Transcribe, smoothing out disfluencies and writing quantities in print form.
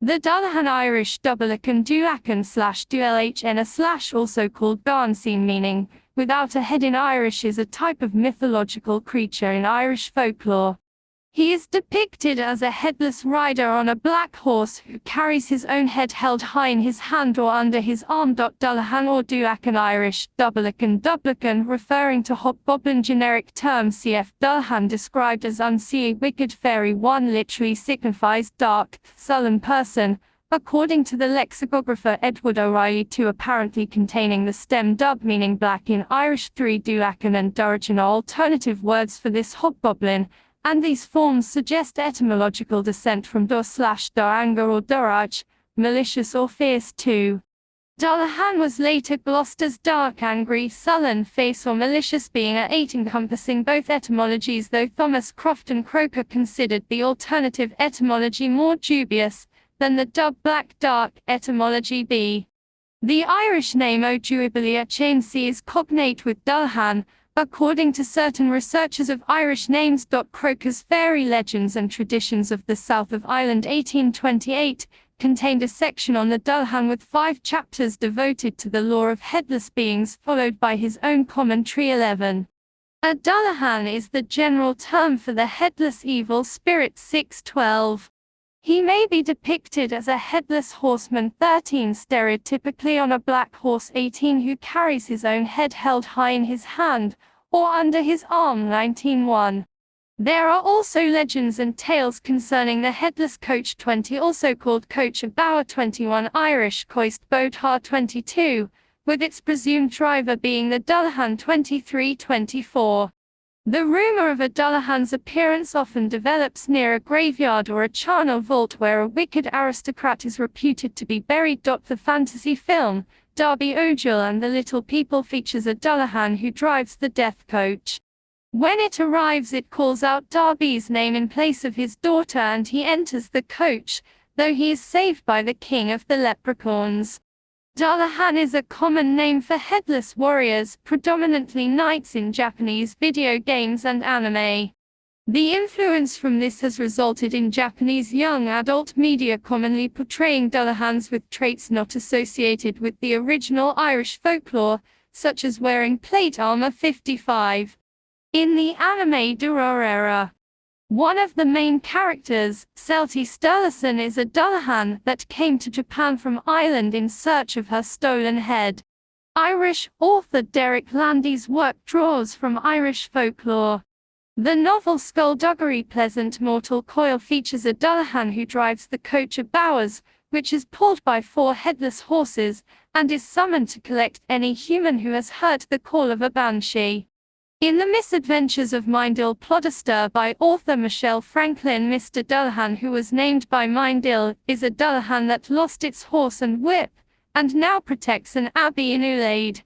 The Dullahan Irish Dullahan Dullhn also called Garnseen meaning, without a head in Irish is a type of mythological creature in Irish folklore. He is depicted as a headless rider on a black horse who carries his own head held high in his hand or under his arm. Dullahan or Dullahan Irish, Dullahan referring to hobgoblin generic term cf. Dullahan described as unseen wicked fairy. One literally signifies dark, sullen person, according to the lexicographer Edward O'Reilly. 2 apparently containing the stem dub meaning black in Irish. 3 Dullahan and Durachan are alternative words for this hobgoblin, and these forms suggest etymological descent from dur anger or durach, malicious or fierce. 2. Dullahan was later glossed as dark, angry, sullen, fierce or malicious, being a 8 encompassing both etymologies, though Thomas Croft and Croker considered the alternative etymology more dubious than the dub black dark etymology. B. The Irish name O'Jubilee Chainsey is cognate with Dullahan, according to certain researchers of Irish names. Croker's Fairy Legends and Traditions of the South of Ireland 1828 contained a section on the Dullahan with 5 chapters devoted to the lore of headless beings, followed by his own commentary. 11. A Dullahan is the general term for the headless evil spirit. 612. He may be depicted as a headless horseman. 13. Stereotypically on a black horse. 18. Who carries his own head held high in his hand, or under his arm. 19.1. There are also legends and tales concerning the headless coach. 20. Also called coach of bower. 21. Irish coist boathar. 22. With its presumed driver being the Dullahan. 23. 24. The rumor of a Dullahan's appearance often develops near a graveyard or a charnel vault where a wicked aristocrat is reputed to be buried. The fantasy film, Darby O'Gill and the Little People, features a Dullahan who drives the death coach. When it arrives, it calls out Darby's name in place of his daughter and he enters the coach, though he is saved by the king of the leprechauns. Dullahan is a common name for headless warriors, predominantly knights in Japanese video games and anime. The influence from this has resulted in Japanese young adult media commonly portraying Dullahans with traits not associated with the original Irish folklore, such as wearing plate armor. 55. In the anime Durarara, one of the main characters, Celty Sturluson, is a Dullahan that came to Japan from Ireland in search of her stolen head. Irish author Derek Landy's work draws from Irish folklore. The novel Skullduggery Pleasant Mortal Coil features a Dullahan who drives the coach of bowers, which is pulled by 4 headless horses, and is summoned to collect any human who has heard the call of a banshee. In The Misadventures of Mindil Ploddester by author Michelle Franklin, Mr. Dullahan, who was named by Mindil, is a Dullahan that lost its horse and whip, and now protects an abbey in Ulaid.